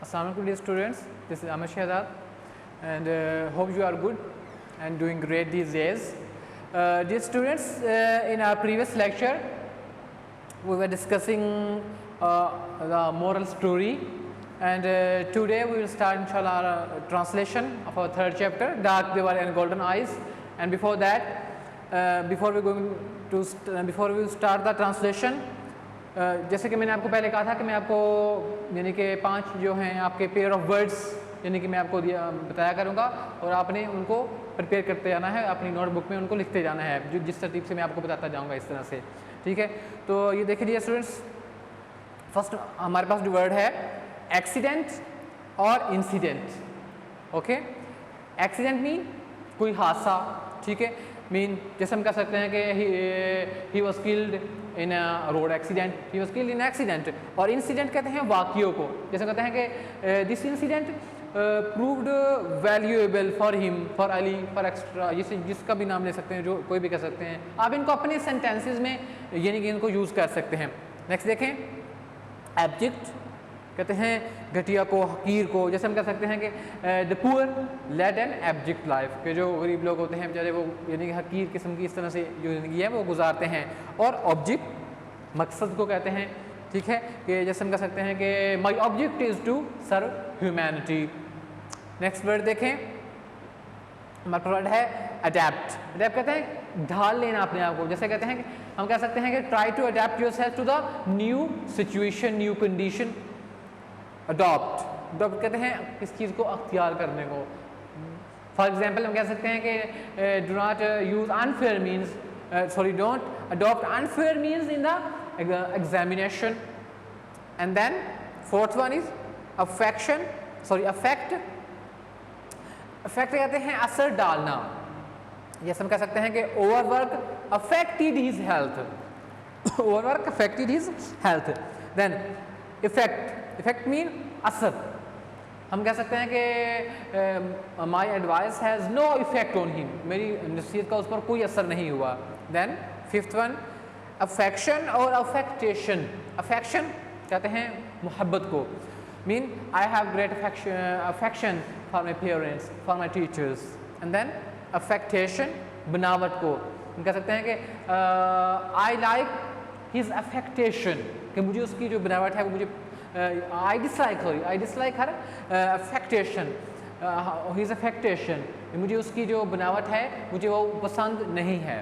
Assalamu alaikum dear students, this is Ahmed Shahzad and hope you are good and doing great these days. Dear students, in our previous lecture we were discussing the moral story, and today we will start inshallah our translation of our third chapter, Dark River and Golden Eyes. And before that, before we start the translation, जैसे कि मैंने आपको पहले कहा था कि मैं आपको यानी कि 5 जो हैं आपके पेयर ऑफ वर्ड्स यानी कि मैं आपको बताया करूँगा और आपने उनको प्रिपेयर करते जाना है, अपनी नोटबुक में उनको लिखते जाना है, जो जिस तरतीब से मैं आपको बताता जाऊँगा इस तरह से, ठीक है। तो ये देखिए स्टूडेंट्स, फर्स्ट हमारे पास जो वर्ड है एक्सीडेंट और इंसिडेंट। ओके, एक्सीडेंट मीन कोई हादसा, ठीक है, मीन जैसे हम कह सकते हैं कि he was killed in road accident, he was killed in accident. और इंसिडेंट कहते हैं वाक़ियों को, जैसे कहते हैं कि this incident proved valuable for him, for Ali, for extra, जिसका भी नाम ले सकते हैं, जो कोई भी कह सकते हैं। आप इनको अपने सेंटेंसेस में यानी कि इनको यूज़ कर सकते हैं। नेक्स्ट देखें, एब्जेक्ट कहते हैं घटिया को, हकीर को, जैसे हम कह सकते हैं कि the poor led an abject life, के जो गरीब लोग होते हैं बेचारे वो यानी कि हकीर किस्म की इस तरह से जो ज़िंदगी है वो गुजारते हैं। और ऑब्जेक्ट मकसद को कहते हैं, ठीक है, कि जैसे हम कह सकते हैं कि my object is to serve humanity. Next word देखें, हमारा वर्ड है अडेप्ट। अडेप्ट कहते हैं ढाल लेना अपने आप को, जैसे कहते हैं कि हम कह सकते हैं कि try to adapt yourself to the new situation, new condition. Adopt कहते हैं किस चीज़ को अख्तियार करने को। फॉर एग्जाम्पल हम कह सकते हैं कि do not use unfair means, sorry don't adopt unfair means in the examination. And then fourth one is affection, sorry affect. Affect कहते हैं असर डालना, जैसे हम कह सकते हैं कि overwork affected his health, overwork affected his health. Then effect, effect mean असर, हम कह सकते हैं कि my advice has no effect on him, मेरी नसीहत का उस पर कोई असर नहीं हुआ। देन फिफ्थ वन अफेक्शन और अफेक्टेशन। अफेक्शन कहते हैं मोहब्बत को, mean I have great affection for my parents, for my teachers. And then affectation बनावट को, हम कह सकते हैं कि आई लाइक हिज अफेक्टेशन, कि मुझे उसकी जो बनावट है वो मुझे I dislike her affectation, his affectation, मुझे उसकी जो बनावट है मुझे वो पसंद नहीं है।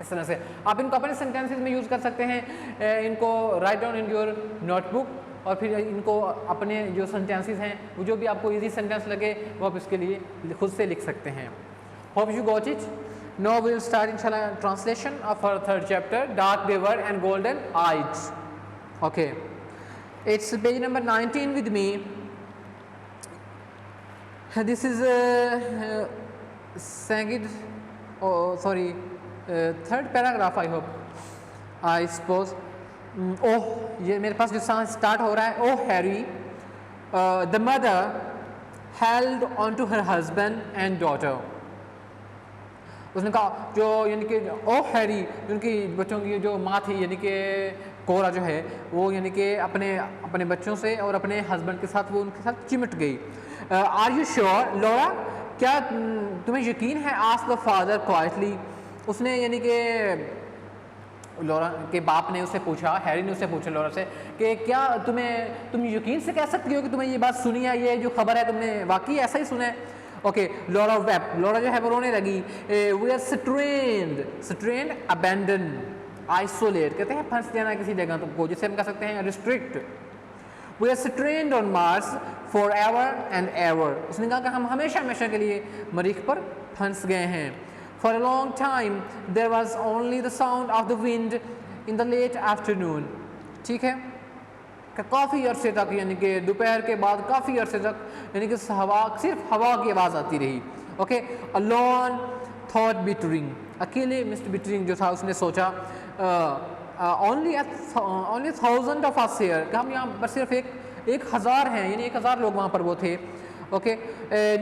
इस तरह से आप इनको अपने सेंटेंसेस में यूज़ कर सकते हैं। इनको write down in your notebook और फिर इनको अपने जो सेंटेंसेस हैं वो जो भी आपको इजी सेंटेंस लगे वो आप इसके लिए खुद से लिख सकते हैं। Hope you got it. Now we will start इंशाल्लाह translation of our third chapter, dark river and golden eyes. Okay, it's page number 19 with me. This is second, third paragraph I hope, I suppose. Oh, ये मेरे पास जो start हो रहा है, oh Harry, the mother held on to her husband and daughter. उसने कहा जो यानी कि ओ हैरी, उनकी बच्चों की जो माँ थी यानी कि कोरा जो है वो यानी कि अपने बच्चों से और अपने हस्बैंड के साथ वो उनके साथ चिमट गई। आर यू श्योर लॉरा, क्या तुम्हें यकीन है? आस्क्ड द फादर क्वाइटली, उसने यानी कि लॉरा के बाप ने उससे पूछा, हैरी ने उससे पूछा लॉरा से कि क्या तुम यकीन से कह सकती हो कि तुम्हें ये बात सुनी है, ये जो खबर है तुमने वाकई ऐसा ही सुना है? ओके, लॉरा वेप, लॉरा जो है वो रोने लगी। We are stranded abandon isolate, कहते हैं फंस जाना किसी जगह को, जिसे हम कह सकते हैं restrict. We are stranded on Mars for ever and ever, उसने कहा कि हम हमेशा हमेशा के लिए मरीख पर फंस गए हैं। For a long time there was only the sound of the wind in the late afternoon, ठीक है, काफ़ी अरसे तक यानी कि दोपहर के बाद काफ़ी अरसे तक यानी कि सिर्फ हवा की आवाज़ आती रही। ओके, अलोन थॉट बिटरिंग, अकेले मिस्टर बिटरिंग जो था उसने सोचा ओनली 1000 ऑफ अस हियर, कि हम यहाँ पर सिर्फ 1000 हैं, यानी 1000 लोग वहाँ पर वो थे। ओके,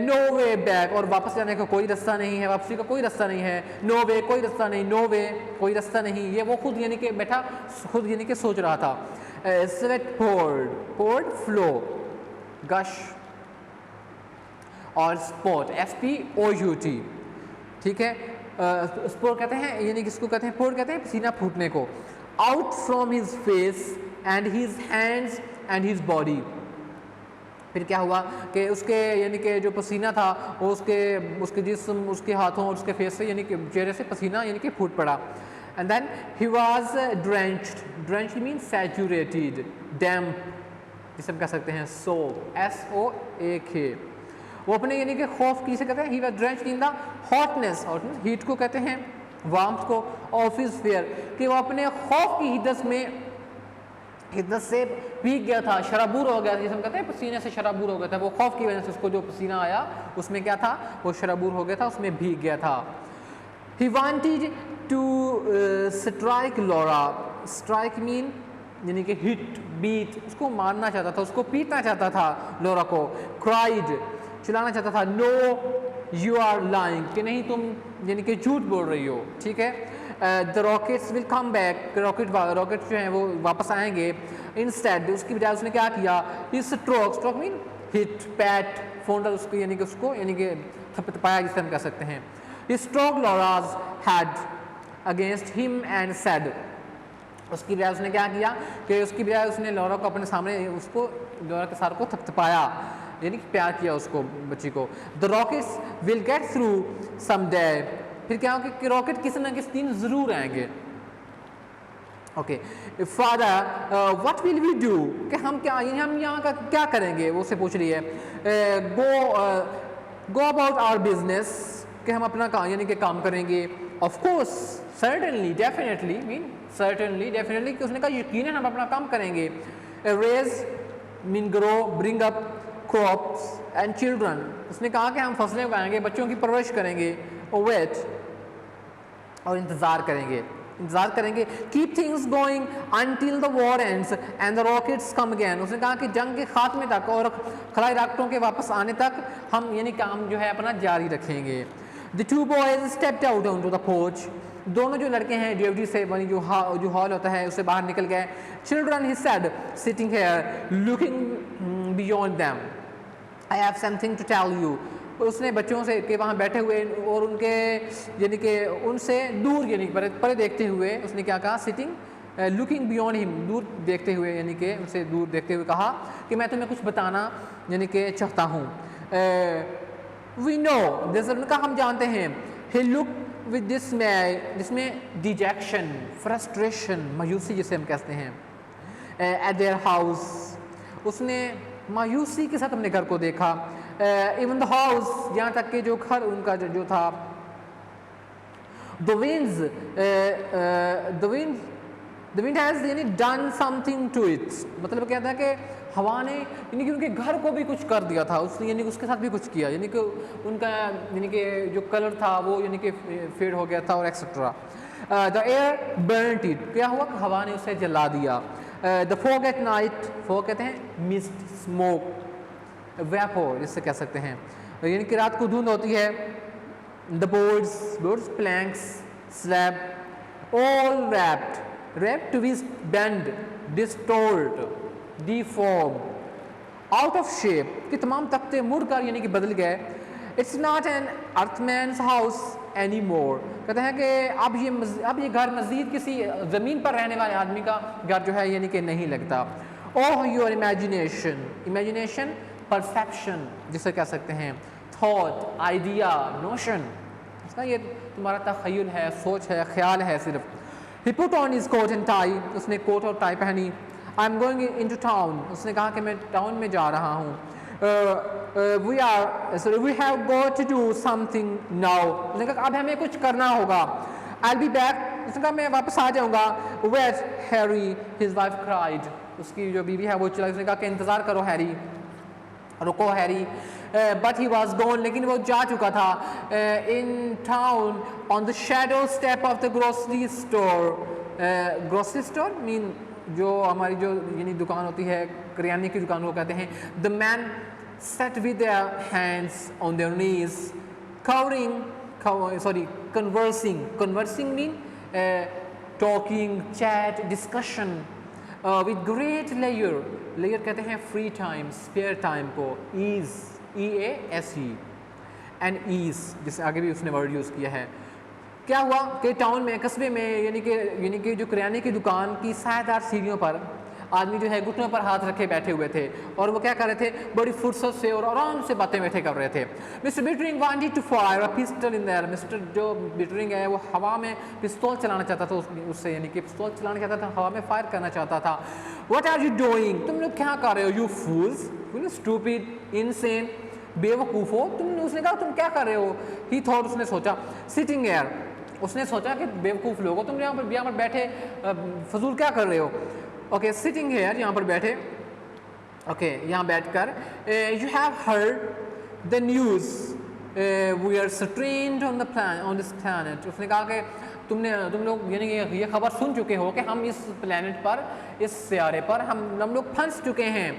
नो वे बैक, और वापस जाने का कोई रास्ता नहीं है, वापसी का कोई रास्ता नहीं है। नो वे, कोई रास्ता नहीं, नो वे, कोई रास्ता नहीं, ये वो खुद यानी कि खुद यानी कि सोच रहा था। स्वेट पोर्ड फ्लो, गश और स्पॉट, SPOUT, ठीक है। स्पॉट कहते हैं यानी किसको कहते हैं, पोट कहते हैं पसीना फूटने को। Out from his face and his hands and his body, फिर क्या हुआ कि उसके यानी कि जो पसीना था वो उसके जिस्म, उसके हाथों और उसके फेस से यानी कि चेहरे से पसीना यानी कि फूट पड़ा। And then he was drenched mean saturated, damp जिसे हम कह सकते हैं SOAK। वो अपने यानी कि खौफ किसे कहते हैं, ही was drenched in the hotness, heat को कहते हैं, वार्मथ को, ऑफ हिज फियर, कि वो अपने खौफ की हिद्दत से भीग गया था, शराबूर हो गया था, जिसे हम कहते हैं पसीने से शराबूर हो गया था। वो खौफ की वजह से उसको जो पसीना आया उसमें क्या था, वो शराबूर हो गया था, उसमें भीग गया था। He wanted to strike Laura, strike mean यानी कि हिट, बीट, उसको मारना चाहता था, उसको पीटना चाहता था लॉरा को। क्राइड, चिल्लाना चाहता था, नो यू आर लाइंग, कि नहीं तुम यानी कि झूठ बोल रही हो, ठीक है। The rockets will come back, rocket जो हैं वो वापस आएंगे। इंस्टेड, उसकी बजाय उसने क्या किया, stroke mean hit, pat, folder, उसको यानी कि थपथपाया जिसे हम कह सकते हैं। Stroke Laura's head against him and said, उसकी बजाय उसने क्या किया कि उसकी बजाय उसने लॉरा को अपने सामने, उसको लॉरा के सार को थपथपाया यानी कि प्यार किया उसको, बच्ची को। The rockets will get through some day, फिर क्या होगा कि रॉकेट किसी न किसी दिन ज़रूर आएंगे। Okay, father what will we do, कि हम यहाँ का क्या करेंगे, वो से पूछ रही है। गो अबाउट आवर बिजनेस, कि हम अपना काम यानी कि काम करेंगे। Of course, certainly, definitely mean certainly, definitely, कि उसने कहा यकीनन हम अपना काम करेंगे। Raise mean grow, bring up crops and children, उसने कहा कि हम फसलें उगाएंगे, बच्चों की परवरिश करेंगे। वेट, और इंतज़ार करेंगे। Keep things going until the war ends and the rockets come again, उसने कहा कि जंग के खात्मे तक और खलाई रॉकेटों के वापस आने तक हम यानी काम जो है अपना जारी रखेंगे। The two boys stepped out on to the porch, दोनों जो लड़के हैं DFD से बनी जो हॉल होता है उससे बाहर निकल गए। Children he said sitting here looking beyond them, I have something to tell you, उसने बच्चों से कि वहाँ बैठे हुए और उनके यानी कि उनसे दूर यानी परे देखते हुए उसने क्या कहा, सिटिंग लुकिंग बियॉन्ड हिम, दूर देखते हुए यानी कि उनसे दूर देखते हुए कहा कि मैं तुम्हें कुछ बताना यानी कि चाहता हूँ। वी नो, जैसे उनका हम जानते हैं। ही लुक विद जिसमें डिजेक्शन, फ्रस्ट्रेशन, मायूसी जिसे हम कहते हैं। एट देयर हाउस, उसने मायूसी के साथ अपने घर को देखा। इवन द हाउस, यहाँ तक कि जो घर उनका जो था। द विंड हैज़ यानी डन समथिंग टू इट, मतलब क्या था कि हवा ने यानी कि उनके घर को भी कुछ कर दिया था, उसने यानी कि उसके साथ भी कुछ किया, यानी कि उनका यानी कि जो कलर था वो यानी कि फेड हो गया था और etcetera. The air burned it, क्या हुआ, हवा ने उसे जला दिया। The fog at night, fog कहते हैं मिस्ट, स्मोक, वेपोर जिससे कह सकते हैं, यानी कि रात को धुंध होती है। The boards, planks, slab, all warped, twist, bend, distort, deform, out of shape, कि तमाम तख्ते मुड़कर यानी कि बदल गए। It's not an Earthman's house any more, कहते हैं कि अब ये घर मज़ीद किसी ज़मीन पर रहने वाले आदमी का घर जो है यानी कि नहीं लगता। ओह योर इमेजिनेशन, परसेप्शन जिसे कह सकते हैं, थॉट, आइडिया, नोशन, इसका ये तुम्हारा तख़य्युल है, सोच है, ख्याल है सिर्फ। He put on his coat and tie, उसने कोट और टाई पहनी। I am going into town, उसने कहा कि मैं टाउन में जा रहा हूँ। We have got to do something now, उसने कहा अब हमें कुछ करना होगा। आई विल बी बैक, उसने कहा मैं वापस आ जाऊँगा। Wait Harry, his wife cried, उसकी जो बीवी है वो चला, उसने कहा कि इंतज़ार करो हैरी, रुको Harry. But he was gone, लेकिन वो जा चुका था। In town on the shadow step of the grocery store, grocery store mean जो हमारी जो यानी दुकान होती है, करियाने की दुकान को कहते हैं। The man set with their hands on their knees conversing mean talking, chat, discussion. With great layer, layer कहते हैं फ्री टाइम, स्पेयर टाइम को, ईज, EASE एंड ईज, जिससे आगे भी उसने वर्ड यूज़ किया है। क्या हुआ कि टाउन में, कस्बे में, यानी कि जो किराने की दुकान की सायेदार सीढ़ियों पर आदमी जो है घुटनों पर हाथ रखे बैठे हुए थे और वो क्या कर रहे थे, बड़ी फुर्सत से और आराम से बातें बैठे कर रहे थे। Mr Bittering wanted to fire a pistol in there, Mr जो बिटरिंग है वो हवा में पिस्तौल चलाना चाहता था, उससे यानी कि पिस्तौल चलाना चाहता था, हवा में फायर करना चाहता था। व्हाट आर यू डूइंग, तुम लोग क्या कर रहे हो, you fools, you stupid, insane, बेवकूफ़ हो तुम। उसने कहा तुम क्या कर रहे हो, ही थॉट, उसने सोचा, सिटिंग एयर, उसने सोचा कि बेवकूफ़ लोग हो तुम, यहाँ पर बैठे फजूल क्या कर रहे हो। ओके, सिटिंग हेयर, यहाँ पर बैठे, ओके, यहाँ बैठकर, you have heard the news, we are stranded on the plan on this planet, उसने कहा कि तुम लोग यानी कि ये खबर सुन चुके हो कि हम इस प्लैनेट पर, इस सियारे पर हम लोग फंस चुके हैं।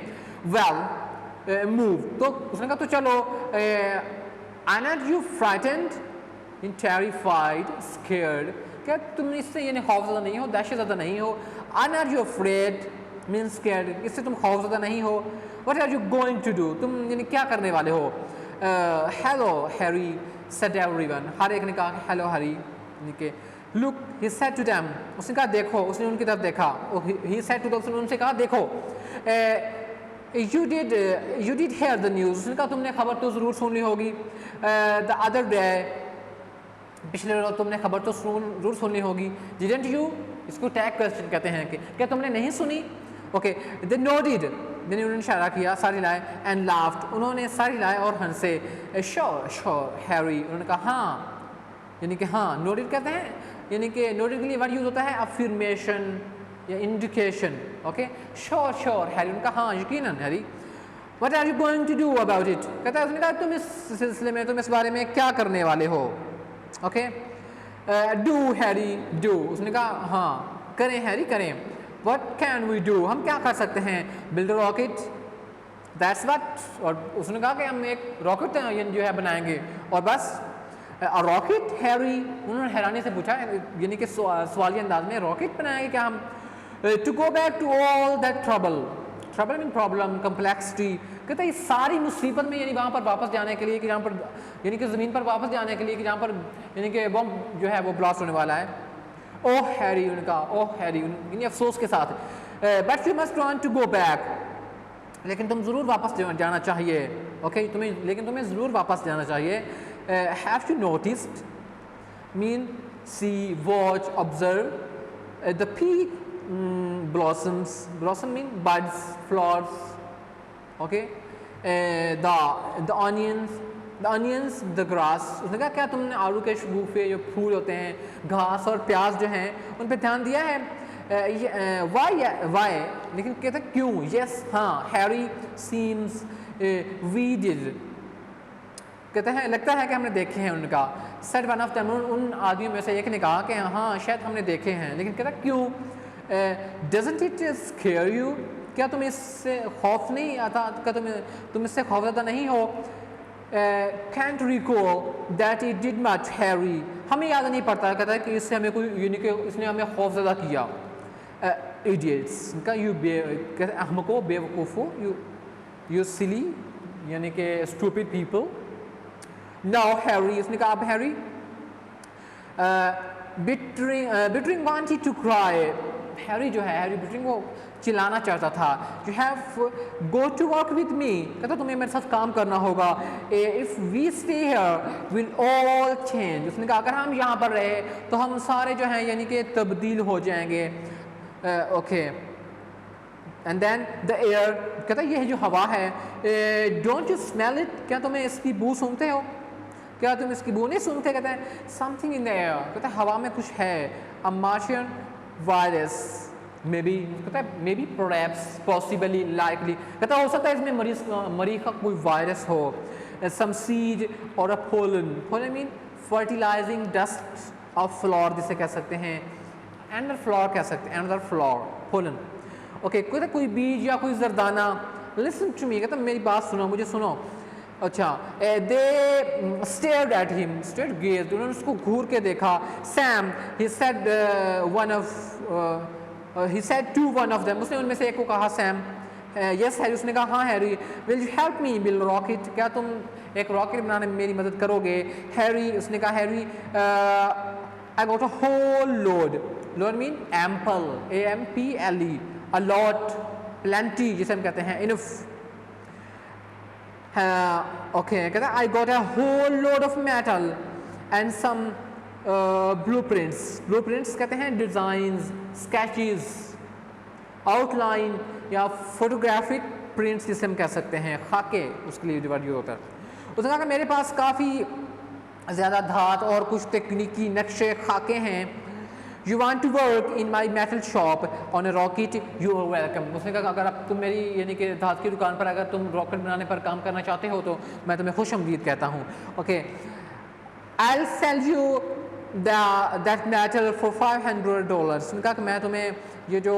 वेल मूव, तो उसने कहा तो चलो, are not you frightened, in terrified, scared, क्या तुम इससे यानी खौफज़दा नहीं हो, दहशत ज़दा नहीं हो। Are not you afraid mean scared, इससे तुम खौफज़दा नहीं हो। What are you going to do, तुम यानी क्या करने वाले हो। हेलो हैरी सेड एवरीवन, हर एक ने कहा हेलो हैरी, यानी कि look, he said to them, उसने कहा देखो, उसने उनकी तरफ देखा, ही सेड टू देम, उसने उनसे कहा देखो, you did hear the news, उसने कहा तुमने खबर तो ज़रूर सुन ली होगी, द अदर डे, पिछले रोज तुमने खबर तो जरूर सुनी होगी, डिडंट यू, इसको टैग क्वेश्चन कहते हैं कि क्या तुमने नहीं सुनी। ओके, दे नोडिड, मैंने उन्होंने इशारा किया, सारी लाए, एंड लाफ्ड, उन्होंने सारी लाए और हंसे, श्योर श्योर हैरी, उन्होंने कहा हाँ, यानी कि हाँ, नोडिड कहते हैं, यानी कि नोडिड के लिए वर्ड यूज होता है अफर्मेशन या indication. Okay, sure sure Harry, उनका हाँ यकीनन Harry. What are you going to do about it, कहता है उसने कहा तुम इस सिलसिले में, तुम इस बारे में क्या करने वाले हो। ओके, डू हैरी डू, उसने कहा हाँ करें हैरी करें। व्हाट कैन वी डू, हम क्या कर सकते हैं, बिल्ड रॉकेट, दैट्स व्हाट, और उसने कहा कि हम एक रॉकेट जो है बनाएंगे और बस। रॉकेट हैरी, उन्होंने हैरानी से पूछा, यानी कि सवालिया अंदाज में, रॉकेट बनाएंगे क्या हम। To go back to all that trouble, trouble mean problem, complexity, कहते हैं इस सारी मुसीबत में, यानी वहाँ पर वापस जाने के लिए कि जहाँ पर, यानी कि ज़मीन पर वापस जाने के लिए कि जहाँ पर यानी कि बम जो है वो ब्लास्ट होने वाला है। ओह हैरी, उनका ओह हैरी, यानी अफसोस के साथ, but you must want to go back, लेकिन तुम ज़रूर वापस जाना चाहिए। ओके, लेकिन तुम्हें ज़रूर वापस जाना चाहिए। Have you noticed mean see watch observe the peak blossoms, blossom mean buds, flowers, okay, the onions, the grass, उसने कहा क्या तुमने आलू के शगुफे जो फूल होते हैं, घास और प्याज जो हैं उन पे ध्यान दिया है। why, लेकिन कहते क्यों, yes हाँ, हैरी seems we did, कहते हैं लगता है कि हमने देखे हैं उनका। said one of them, उन आदमियों में से एक ने कहा कि हाँ शायद हमने देखे हैं, लेकिन कहता क्यों। डजंट इट स्केयर यू, क्या तुम्हें इससे खौफ नहीं आता, क्या तुम इससे खौफज़दा नहीं हो। Can't recall that it did much Harry, हमें याद नहीं पड़ता, कहता है कि इससे हमें कोई यानी कि इसने हमें खौफज़दा किया। इडियट्स, इनका यू कहते हैं अहमको, बेवकूफ़ो, यू सिली, यानी कि स्टूपिड पीपल। नाउ हैरी, उसने कहा अब Harry. Bittering wanted to cry, Harry जो है, हैरी बिटरिंग वो चिल्लाना चाहता था। You have go to work with me, कहता तुम्हें मेरे साथ काम करना होगा। If we stay here will all change, उसने कहा अगर हम यहाँ पर रहे तो हम सारे जो हैं यानी कि तब्दील हो जाएंगे। Okay, and then the air, कहता ये जो हवा है, डोंट यू स्मेल इट, क्या तुम्हें इसकी बू सूंघते हो, क्या तुम इसकी बू नहीं सूंघते। कहता है समथिंग इन द एयर, कहता है हवा में कुछ है। अ मार्शियन वायरस मे बी, कहता है may be perhaps possibly likely, कहता है हो सकता है इसमें मरीज का कोई वायरस हो। सम सीड और a pollen, pollen mean fertilising dust of flower जिसे कह सकते हैं, एंडर फ्लोर कह सकते हैं, एंडर फ्लोर पोलन। ओके, कोई बीज या कोई जरदाना। लिसन टू मी, कहता मेरी बात सुनो, मुझे सुनो। अच्छा, they stared at him, stared gazed, उन्होंने उसको घूर के देखा। Sam, he said one of he said to one of them, उसने उनमें से एक को कहा सैम, यस हैरी, उसने कहा हाँ Harry, will you help me build rocket, क्या तुम एक रॉकेट बनाने में मेरी मदद करोगे? हैरी, उसने कहा Harry, I got a whole load, load mean ample, AMPLE, a lot, plenty जिसे हम कहते हैं, इनफ। ओके, कहता है I got a whole load of metal and some blueprints, blueprints कहते हैं डिज़ाइंस, स्केचेस, आउटलाइन या फोटोग्राफिक प्रिंट्स जिसे हम कह सकते हैं, खाके, उसके लिए वर्ड यूज होता है। उसने कहा कि मेरे पास काफ़ी ज़्यादा धात और कुछ तकनीकी नक्शे खाके हैं। You want to work in my metal shop on a rocket, you are welcome. उसने कहा अगर आप तुम मेरी यानी कि धात की दुकान पर अगर तुम रॉकेट बनाने पर काम करना चाहते हो तो मैं तुम्हें खुश आमदीद कहता हूँ। Okay, I will sell you that metal for $500। उसने कहा कि मैं तुम्हें ये जो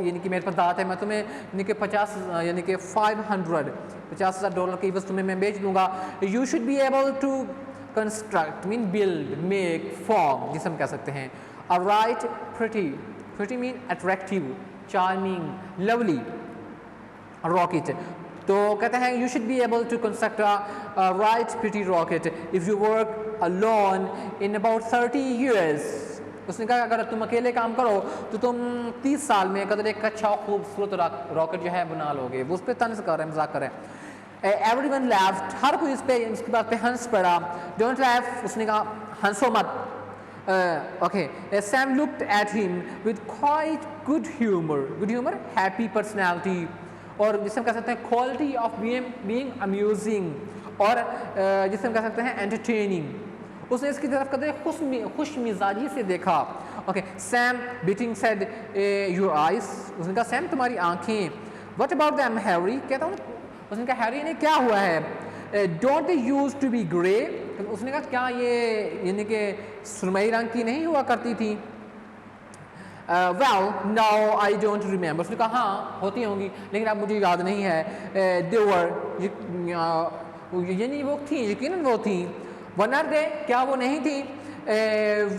यानी कि मेरे पास धात है मैं तुम्हें यानी कि 50 यानी कि $50,000 की बस तुम्हें मैं बेच दूंगा। You should be able to construct mean build, make, form जिसे हम कह सकते हैं, a right pretty mean attractive, charming, lovely rocket। तो कहते हैं you should be able to construct a right pretty rocket if you work alone in about 30 years। उसने कहा अगर तुम अकेले काम करो तो तुम 30 साल में कदर एक अच्छा खूबसूरत रॉकेट जो है बना लोगे। वो उस पर तंज कर रहे हैं, मजाक कर रहे हैं। एवरीवन laughed, हर कोई इस पे इसकी बात पे हंस पड़ा। डोंट laugh, उसने कहा हंसो मत। Okay, Sam looked at him with quite good humor, happy personality, और जिसे हम कह सकते हैं quality of being amusing, और जिसे हम कह सकते हैं entertaining। उसने इसकी तरफ कदर खुश मिजाजी से देखा। Okay, Sam beating said, your eyes, उसने कहा सैम तुम्हारी आंखें। What about them, Harry? कहता हूँ, उसने कहा हैरी ने क्या हुआ है? Don't they use to be grey, उसने कहा क्या ये यानी कि सुरमई रंग की नहीं हुआ करती थी? Well now I don't remember, उसने कहा हाँ होती होंगी लेकिन अब मुझे याद नहीं है। दे वर यानी वो थी, यकीनन वो थी। वन आर दे, क्या वो नहीं थी?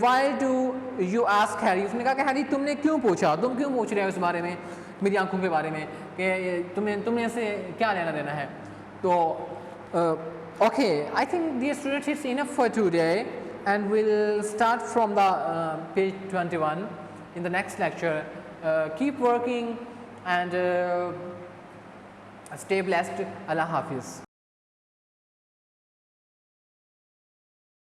Why do you ask Harry, उसने कहा कि हैरी तुमने क्यों पूछा, तुम क्यों पूछ रहे हो इस बारे में, मेरी आंखों के बारे में कि तुम्हें इससे क्या लेना देना है? तो okay, I think dear students it's enough for today, and we'll start from the page 21 in the next lecture. Keep working and stay blessed. Allah Hafiz.